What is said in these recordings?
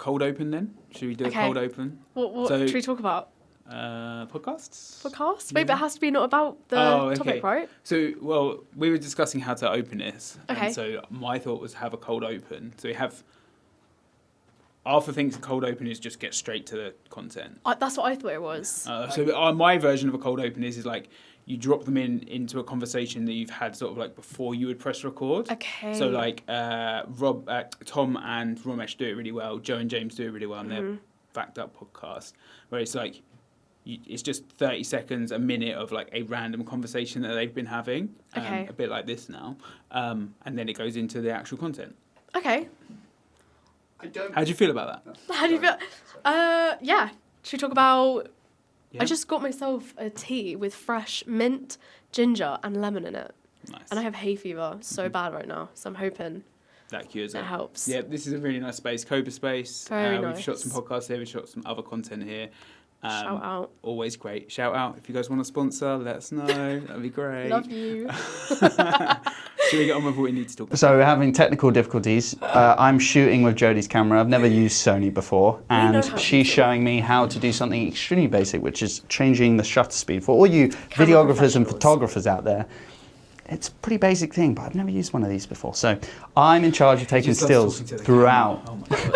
cold open then. Should we do a cold open? What should we talk about? Podcasts? Podcasts? Wait, but it has to be not about the topic, right? So, we were discussing how to open this. Okay. And so my thought was have a cold open. So we have... Arthur thinks a cold open is just get straight to the content. That's what I thought it was. So my version of a cold open is like you drop them into a conversation that you've had sort of like before you would press record. Okay. So like Tom and Ramesh do it really well. Joe and James do it really well on their Fact Up podcast, where it's like it's just 30 seconds, a minute of like a random conversation that they've been having. A bit like this now. And then it goes into the actual content. Okay. How do you feel about that? How do you feel? Yeah. Should we talk about... Yeah. I just got myself a tea with fresh mint, ginger and lemon in it. Nice. And I have hay fever so bad right now, so I'm hoping that cures it. It helps. Yeah, this is a really nice space, Cobra Space. Very nice. We've shot some podcasts here, we've shot some other content here. Shout out. Always great. Shout out. If you guys want to sponsor, let us know. That'd be great. Love you. Should we get on with what we need to talk about? So we're having technical difficulties. I'm shooting with Jodi's camera. I've never used Sony before. And she's showing me how to do something extremely basic, which is changing the shutter speed. For all you videographers and photographers out there, it's a pretty basic thing, but I've never used one of these before. So I'm in charge of taking stills throughout. Oh my God.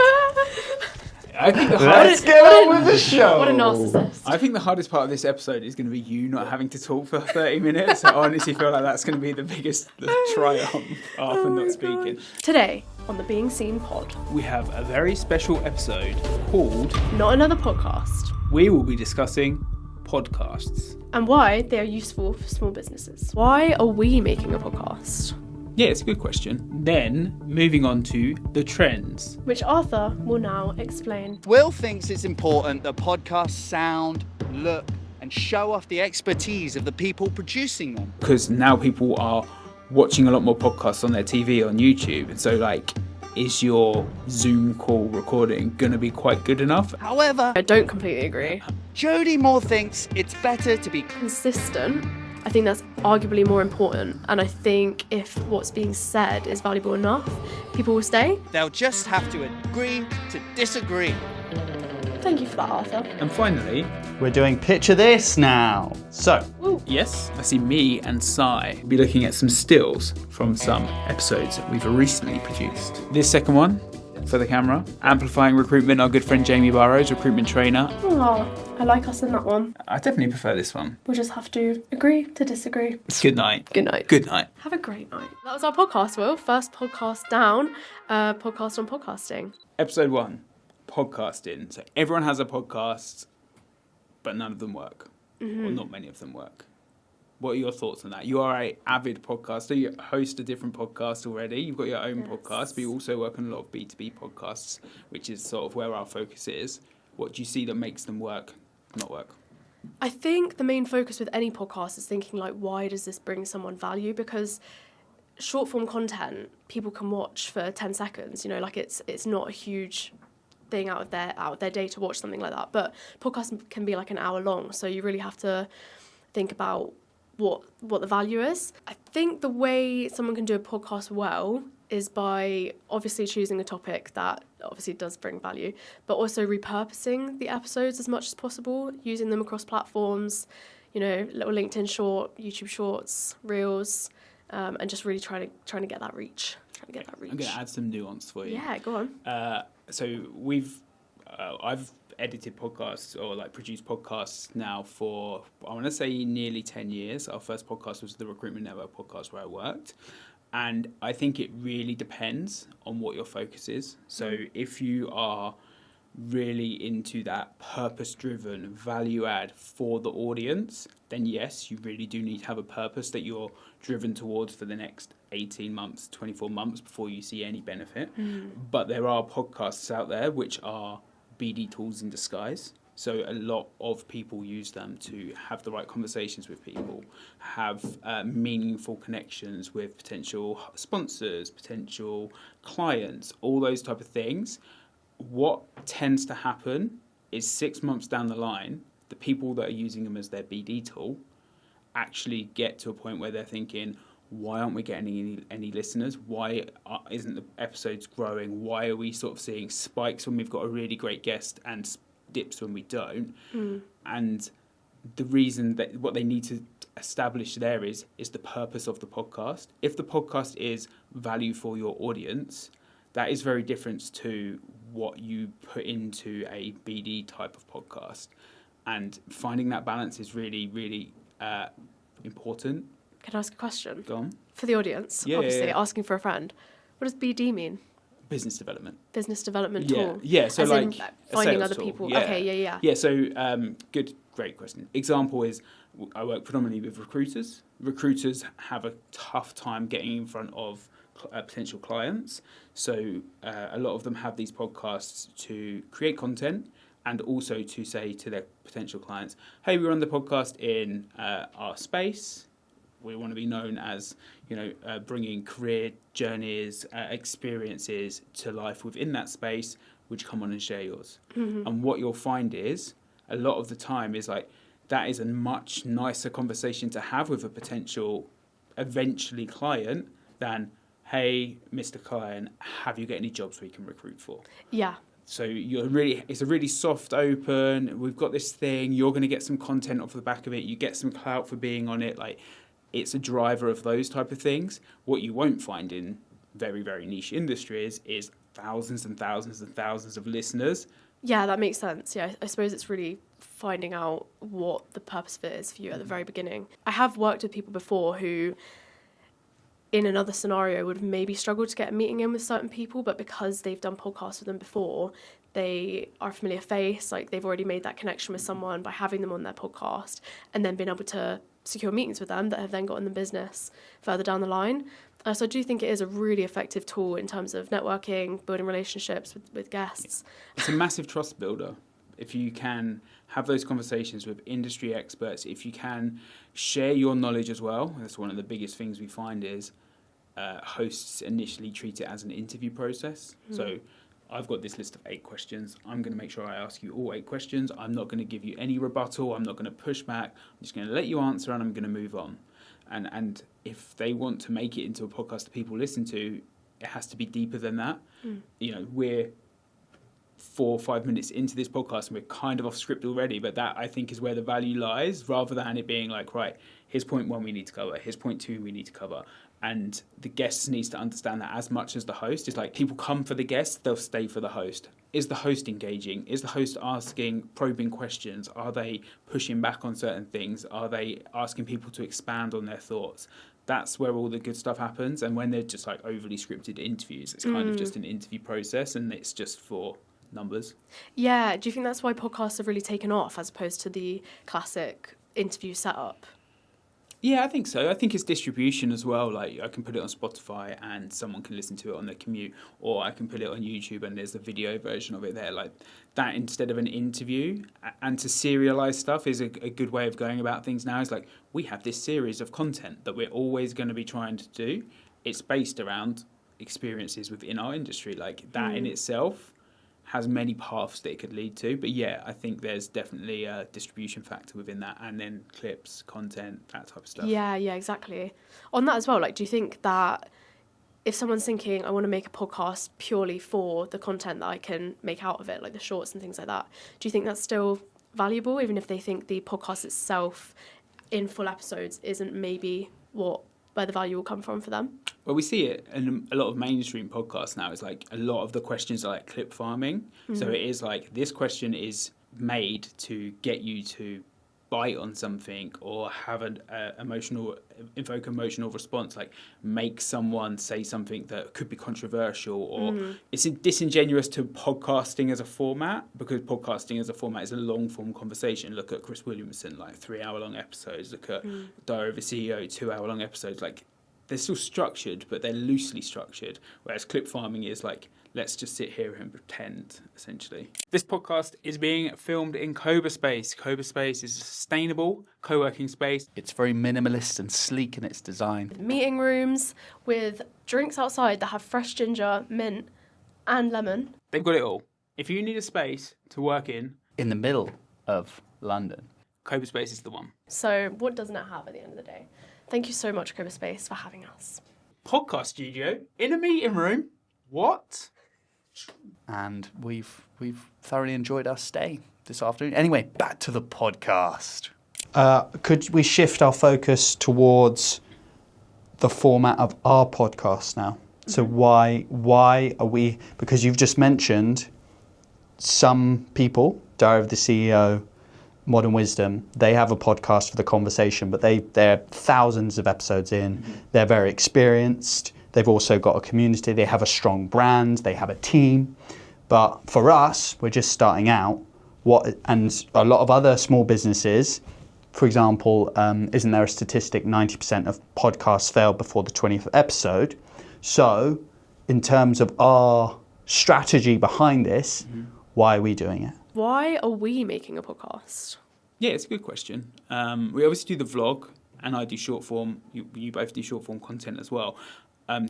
I think Let's get on with the show. What a narcissist. I think the hardest part of this episode is going to be you not having to talk for 30 minutes. I honestly feel like that's going to be the biggest triumph after not speaking. Today on the Being Seen pod, we have a very special episode called Not Another Podcast. We will be discussing podcasts. And why they are useful for small businesses. Why are we making a podcast? Yeah, it's a good question. Then, moving on to the trends, which Arthur will now explain. Will thinks it's important that podcasts sound, look, and show off the expertise of the people producing them. Because now people are watching a lot more podcasts on their TV, on YouTube. And so, like, is your Zoom call recording going to be quite good enough? However, I don't completely agree. Jodi more thinks it's better to be consistent. I think that's arguably more important, and I think if what's being said is valuable enough, people will stay. They'll just have to agree to disagree. Thank you for that, Arthur. And finally, we're doing Picture This now. So, yes, I see me and Sai be looking at some stills from some episodes that we've recently produced. This second one, for the camera, amplifying recruitment, our good friend Jamie Burrows, recruitment trainer. Oh, I like us in that one. I definitely prefer this one. We'll just have to agree to disagree. Good night. Good night. Good night. Have a great night. That was our podcast, Will. First podcast down, podcast on podcasting. Episode 1, podcasting. So everyone has a podcast, but none of them work. Or not many of them work. What are your thoughts on that? You are an avid podcaster. You host a different podcast already. You've got your own podcast, but you also work on a lot of B2B podcasts, which is sort of where our focus is. What do you see that makes them work, not work? I think the main focus with any podcast is thinking, like, why does this bring someone value? Because short form content, people can watch for 10 seconds. You know, like it's not a huge thing out of their day to watch something like that. But podcasts can be like an hour long, so you really have to think about what the value is. I think the way someone can do a podcast well is by obviously choosing a topic that obviously does bring value, but also repurposing the episodes as much as possible, using them across platforms, you know, little LinkedIn short, YouTube shorts, reels, and just really trying to get that reach. I'm going to add some nuance for you. Yeah, go on. So I've edited podcasts or like produced podcasts now for, I want to say, nearly 10 years. Our first podcast was the Recruitment Network podcast where I worked. And I think it really depends on what your focus is. So if you are really into that purpose-driven value add for the audience, then yes, you really do need to have a purpose that you're driven towards for the next 18 months, 24 months before you see any benefit. But there are podcasts out there which are BD tools in disguise. So a lot of people use them to have the right conversations with people, have meaningful connections with potential sponsors, potential clients, all those type of things. What tends to happen is 6 months down the line, the people that are using them as their BD tool actually get to a point where they're thinking, why aren't we getting any listeners? Why isn't the episodes growing? Why are we sort of seeing spikes when we've got a really great guest and dips when we don't? And the reason that what they need to establish there is the purpose of the podcast. If the podcast is value for your audience, that is very different to what you put into a BD type of podcast. And finding that balance is really, really important. Can I ask a question? Go on. For the audience, obviously, asking for a friend. What does BD mean? Business development. Business development tool? Yeah, so as like in finding other tool. people. Yeah. Okay, yeah. Yeah, so great question. Example is I work predominantly with recruiters. Recruiters have a tough time getting in front of potential clients. So a lot of them have these podcasts to create content and also to say to their potential clients, hey, we're on the podcast in our space. We want to be known as, bringing career journeys, experiences to life within that space. Would you come on and share yours? And what you'll find is a lot of the time is like, that is a much nicer conversation to have with a potential eventually client than, hey, Mr. Client, have you got any jobs we can recruit for? Yeah. So it's a really soft open. We've got this thing. You're going to get some content off the back of it. You get some clout for being on it. Like, it's a driver of those type of things. What you won't find in very, very niche industries is thousands and thousands and thousands of listeners. Yeah, that makes sense. Yeah, I suppose it's really finding out what the purpose of it is for you at the very beginning. I have worked with people before who, in another scenario, would have maybe struggled to get a meeting in with certain people, but because they've done podcasts with them before, they are a familiar face, like they've already made that connection with someone by having them on their podcast and then been able to secure meetings with them that have then gotten the business further down the line. So I do think it is a really effective tool in terms of networking, building relationships with guests. It's a massive trust builder. If you can have those conversations with industry experts, if you can share your knowledge as well, that's one of the biggest things we find is hosts initially treat it as an interview process. So I've got this list of 8 questions. I'm going to make sure I ask you all 8 questions. I'm not going to give you any rebuttal. I'm not going to push back. I'm just going to let you answer and I'm going to move on. And if they want to make it into a podcast that people listen to, it has to be deeper than that. We're 4 or 5 minutes into this podcast and we're kind of off script already, but that I think is where the value lies, rather than it being like, right, here's point 1 we need to cover, here's point 2 we need to cover. And the guest needs to understand that as much as the host. It's like people come for the guest, they'll stay for the host. Is the host engaging? Is the host asking probing questions? Are they pushing back on certain things? Are they asking people to expand on their thoughts? That's where all the good stuff happens. And when they're just like overly scripted interviews, it's kind of just an interview process and it's just for numbers. Yeah, do you think that's why podcasts have really taken off as opposed to the classic interview setup? Yeah, I think so. I think it's distribution as well. Like I can put it on Spotify and someone can listen to it on their commute, or I can put it on YouTube and there's a video version of it there. Like that instead of an interview. And to serialize stuff is a good way of going about things now. Is like we have this series of content that we're always going to be trying to do. It's based around experiences within our industry. Like that in itself has many paths that it could lead to. But yeah, I think there's definitely a distribution factor within that, and then clips, content, that type of stuff. Yeah, exactly. On that as well, like, do you think that if someone's thinking, I want to make a podcast purely for the content that I can make out of it, like the shorts and things like that, do you think that's still valuable, even if they think the podcast itself in full episodes isn't maybe where the value will come from for them? Well, we see it in a lot of mainstream podcasts now. It's like a lot of the questions are like clip farming. So it is like this question is made to get you to bite on something or have an evoke emotional response, like make someone say something that could be controversial, or it's disingenuous to podcasting as a format, because podcasting as a format is a long form conversation. Look at Chris Williamson, like 3-hour-long episodes. Look at Diary of a CEO, 2-hour-long episodes. Like they're still structured, but they're loosely structured. Whereas clip farming is like, let's just sit here and pretend, essentially. This podcast is being filmed in Cobra Space. Cobra Space is a sustainable co-working space. It's very minimalist and sleek in its design. Meeting rooms with drinks outside that have fresh ginger, mint, and lemon. They've got it all. If you need a space to work in the middle of London, Cobra Space is the one. So what doesn't it have at the end of the day? Thank you so much, Cobra Space, for having us. Podcast studio in a meeting room. What? And we've thoroughly enjoyed our stay this afternoon. Anyway, back to the podcast. Could we shift our focus towards the format of our podcast now? So why are we? Because you've just mentioned some people, Diary of the CEO, Modern Wisdom, they have a podcast for the conversation, but they're thousands of episodes in. They're very experienced. They've also got a community. They have a strong brand. They have a team. But for us, we're just starting out. And a lot of other small businesses, for example, isn't there a statistic 90% of podcasts fail before the 20th episode? So in terms of our strategy behind this, why are we doing it? Why are we making a podcast? Yeah, it's a good question. We obviously do the vlog, and I do short form. You both do short form content as well.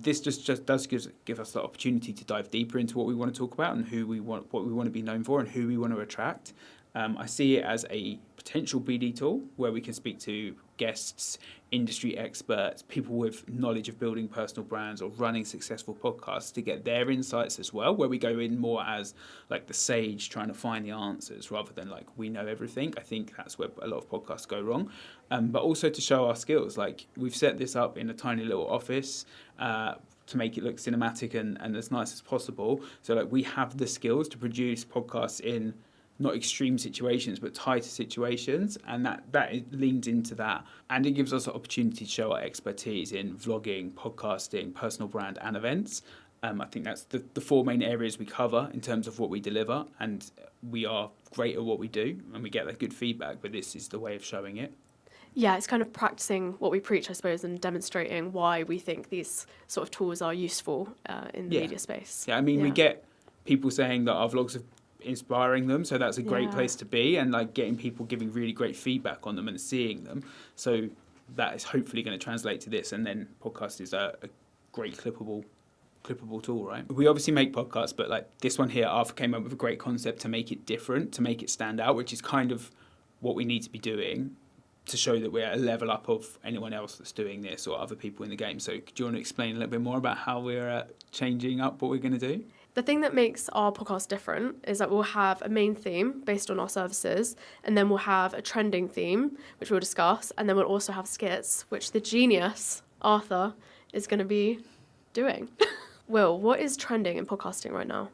This just does give us the opportunity to dive deeper into what we want to talk about and what we want to be known for and who we want to attract. I see it as a potential BD tool where we can speak to guests, industry experts, people with knowledge of building personal brands or running successful podcasts to get their insights as well, where we go in more as like the sage trying to find the answers rather than like we know everything. I think that's where a lot of podcasts go wrong. But also to show our skills. Like we've set this up in a tiny little office to make it look cinematic and as nice as possible. So like we have the skills to produce podcasts in not extreme situations, but tighter situations. And that leans into that. And it gives us an opportunity to show our expertise in vlogging, podcasting, personal brand and events. I think that's the four main areas we cover in terms of what we deliver. And we are great at what we do and we get that good feedback, but this is the way of showing it. Yeah, it's kind of practicing what we preach, I suppose, and demonstrating why we think these sort of tools are useful in the media space. Yeah, I mean, we get people saying that our vlogs are inspiring them, so that's a great place to be, and like getting people giving really great feedback on them and seeing them. So that is hopefully going to translate to this, and then podcast is a great clippable tool, right? We obviously make podcasts, but like this one here, Arthur came up with a great concept to make it different, to make it stand out, which is kind of what we need to be doing to show that we're a level up of anyone else that's doing this or other people in the game. So do you want to explain a little bit more about how we're changing up what we're going to do? The thing that makes our podcast different is that we'll have a main theme based on our services, and then we'll have a trending theme, which we'll discuss, and then we'll also have skits, which the genius, Arthur, is going to be doing. Will, what is trending in podcasting right now?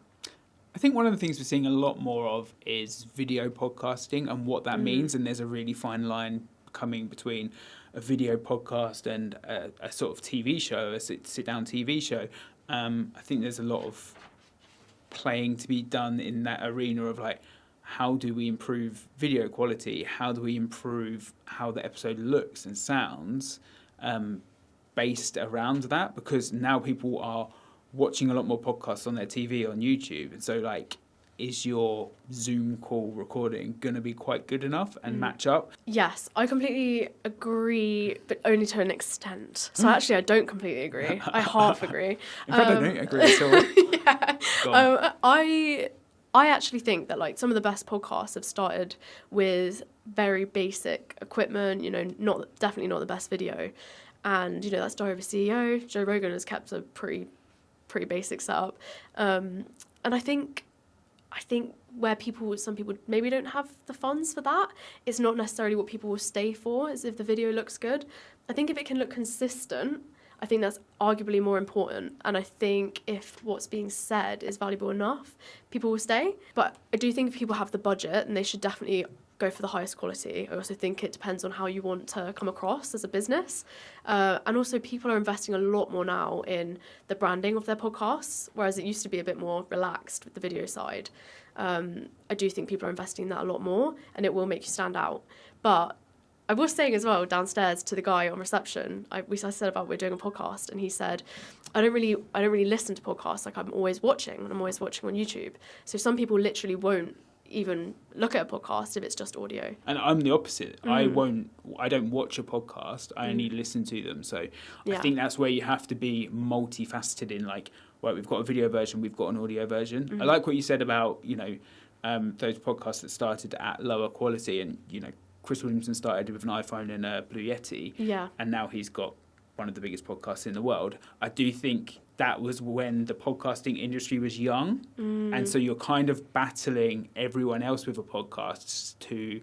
I think one of the things we're seeing a lot more of is video podcasting and what that means, and there's a really fine line coming between a video podcast and a sort of TV show, a sit-down TV show. I think there's a lot of playing to be done in that arena of like, how do we improve video quality? How do we improve how the episode looks and sounds based around that? Because now people are watching a lot more podcasts on their TV, on YouTube. And so like, is your Zoom call recording going to be quite good enough and match up? Yes, I completely agree, but only to an extent. So actually, I don't completely agree. I half agree. In fact, I don't agree at all. Yeah. I actually think that like some of the best podcasts have started with very basic equipment, you know, definitely not the best video. And, you know, that's Diary of a CEO. Joe Rogan has kept a pretty basic setup. And I think where some people maybe don't have the funds for that, it's not necessarily what people will stay for, is if the video looks good. I think if it can look consistent, I think that's arguably more important. And I think if what's being said is valuable enough, people will stay. But I do think if people have the budget, and they should definitely go for the highest quality. I also think it depends on how you want to come across as a business. And also people are investing a lot more now in the branding of their podcasts, whereas it used to be a bit more relaxed with the video side. I do think people are investing in that a lot more, and it will make you stand out. But I was saying as well downstairs to the guy on reception, I said about we're doing a podcast, and he said, I don't really listen to podcasts. Like I'm always watching on YouTube. So some people literally won't even look at a podcast if it's just audio. And I'm the opposite. I don't watch a podcast. I only listen to them. So I think that's where you have to be multifaceted in like, right, we've got a video version, we've got an audio version. I like what you said about, you know, those podcasts that started at lower quality, and, you know, Chris Williamson started with an iPhone and a Blue Yeti, Yeah. and now he's got one of the biggest podcasts in the world. I do think that was when the podcasting industry was young, and so you're kind of battling everyone else with a podcast to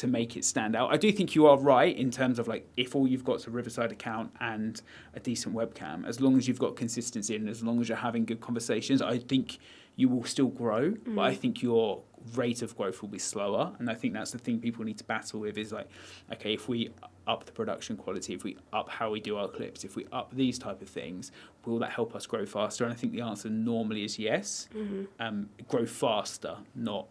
make it stand out. I do think you are right in terms of like, if all you've got is a Riverside account and a decent webcam, as long as you've got consistency and as long as you're having good conversations, I think you will still grow, but I think your rate of growth will be slower. And I think that's the thing people need to battle with is like, okay, if we up the production quality, if we up how we do our clips, if we up these type of things, will that help us grow faster? And I think the answer normally is yes. Grow faster, not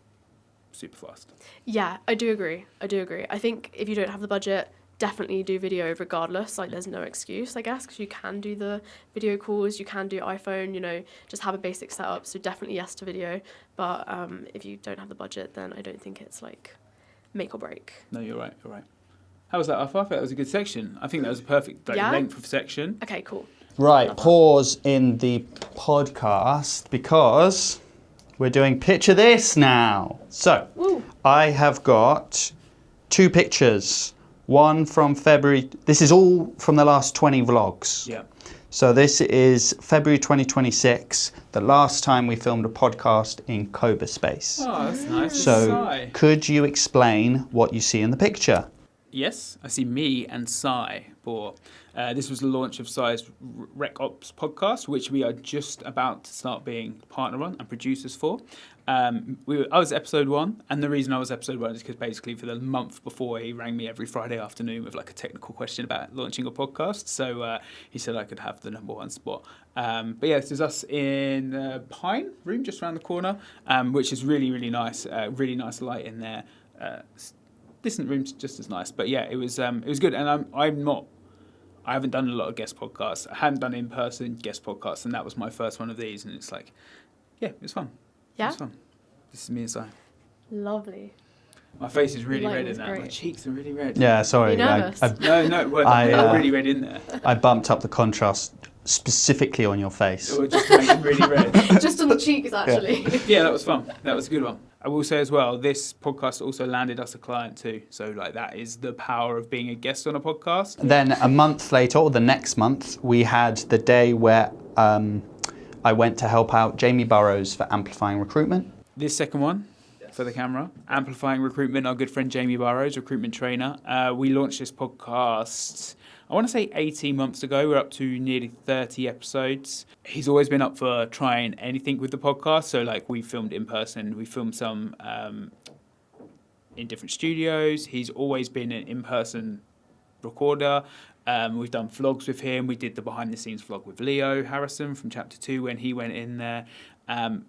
super fast. Yeah, I do agree. I think if you don't have the budget, definitely do video regardless. Like, there's no excuse, I guess, because you can do the video calls, you can do iPhone, you know, just have a basic setup. So definitely yes to video. But if you don't have the budget, then I don't think it's like make or break. No, you're right. How was that? I thought that was a good section. I think that was a perfect length of section. Okay, cool. Right, pause in the podcast because we're doing Picture This now. So, I have got 2 pictures. One from February. This is all from the last 20 vlogs. Yeah. So this is February 2026, the last time we filmed a podcast in Cobra Space. Oh, that's nice. So, could you explain what you see in the picture? Yes, I see me and Sai for. This was the launch of Sai's Rec Ops podcast, which we are just about to start being partner on and producers for. I was episode 1, and the reason I was episode 1 is because basically for the month before he rang me every Friday afternoon with like a technical question about launching a podcast. So he said I could have the number 1 spot. But yeah, this is us in Pine room just around the corner, which is really, really nice. Really nice light in there. Decent room, just as nice. But yeah, it was good. And I haven't done a lot of guest podcasts. I hadn't done in-person guest podcasts, and that was my first one of these. And it's like, yeah, it was fun. Yeah? It was fun. This is me and Si. Lovely. My face is really red in Lighting's that. great. My cheeks are really red. Yeah, sorry. Are you nervous? No, they're really red in there. I bumped up the contrast specifically on your face. It would just make them really red. Just on the cheeks, actually. Yeah, that was fun. That was a good one. I will say as well, this podcast also landed us a client too. So like that is the power of being a guest on a podcast. Then a month later, or the next month, we had the day where I went to help out Jamie Burrows for Amplifying Recruitment. This second one for the camera, Amplifying Recruitment, our good friend Jamie Burrows, recruitment trainer. We launched this podcast, I want to say 18 months ago. We're up to nearly 30 episodes. He's always been up for trying anything with the podcast. So like we filmed in person, we filmed some in different studios. He's always been an in-person recorder. We've done vlogs with him. We did the behind-the-scenes vlog with Leo Harrison from Chapter 2 when he went in there.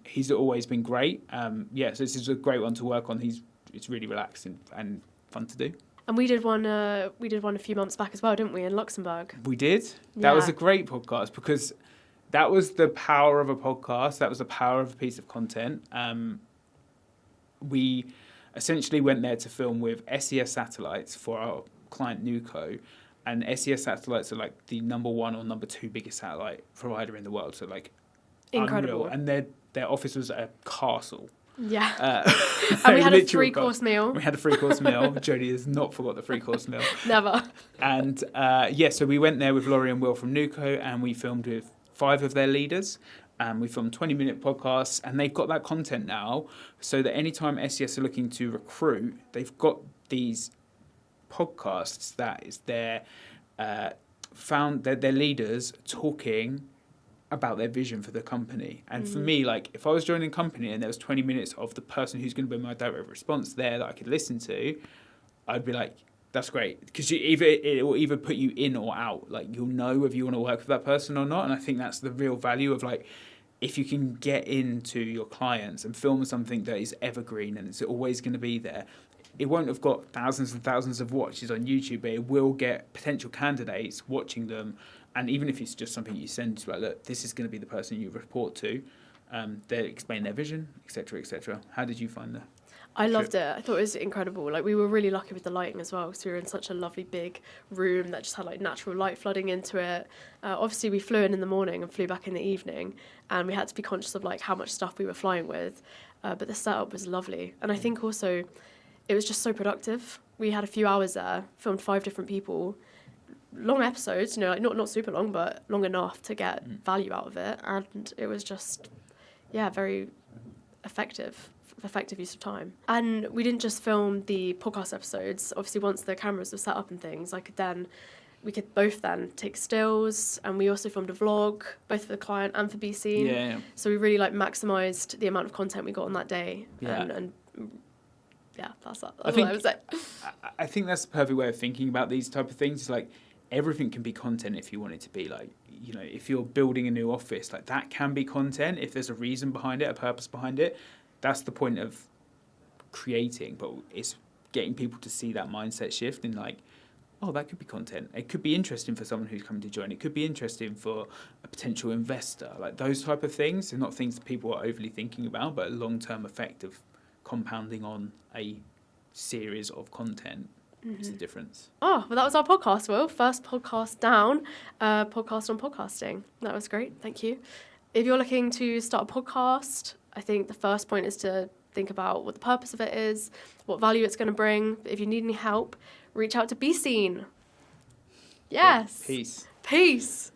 He's always been great. So this is a great one to work on. It's really relaxing and fun to do. And we did one a few months back as well, didn't we, in Luxembourg? We did. That was a great podcast because that was the power of a podcast. That was the power of a piece of content. We essentially went there to film with SES satellites for our client Nuco. And SES satellites are like the number 1 or number 2 biggest satellite provider in the world. So like incredible. Unreal. And their office was a castle. Yeah. And we had a 3-course meal. We had a 3-course meal. Jodi has not forgot the 3-course meal. Never. And so we went there with Laurie and Will from Nuco, and we filmed with 5 of their leaders. We filmed 20-minute podcasts, and they've got that content now, so that anytime SES are looking to recruit, they've got these podcasts that is their leaders talking about their vision for the company. And for me, like if I was joining a company and there was 20 minutes of the person who's going to be my direct response there that I could listen to, I'd be like, that's great, because it will either put you in or out. Like you'll know whether you want to work with that person or not. And I think that's the real value of like, if you can get into your clients and film something that is evergreen and it's always going to be there, it won't have got thousands and thousands of watches on YouTube, but it will get potential candidates watching them. And even if it's just something you send to like, look, this is going to be the person you report to, they explain their vision, etc., etc. How did you find that? I loved it. I thought it was incredible. Like we were really lucky with the lighting as well, because we were in such a lovely big room that just had like natural light flooding into it. Obviously, we flew in the morning and flew back in the evening, and we had to be conscious of like how much stuff we were flying with. But the setup was lovely, and I think also it was just so productive. We had a few hours there, filmed 5 different people, long episodes, you know, like not super long, but long enough to get value out of it. And it was just, very effective use of time. And we didn't just film the podcast episodes. Obviously, once the cameras were set up and things, we could both then take stills, and we also filmed a vlog, both for the client and for Be Seen. Yeah. So we really maximised the amount of content we got on that day. Yeah. And that's what I would say. I think that's the perfect way of thinking about these type of things. It's like everything can be content if you want it to be. Like, you know, if you're building a new office, like that can be content if there's a reason behind it, a purpose behind it. That's the point of creating, but it's getting people to see that mindset shift and like, oh, that could be content. It could be interesting for someone who's coming to join. It could be interesting for a potential investor. Like those type of things. They're not things that people are overly thinking about, but a long-term effect of compounding on a series of content is the difference. Oh, well, that was our podcast, Will. First podcast down, podcast on podcasting. That was great. Thank you. If you're looking to start a podcast, I think the first point is to think about what the purpose of it is, what value it's going to bring. If you need any help, reach out to Be Seen. Yes. Peace. Peace.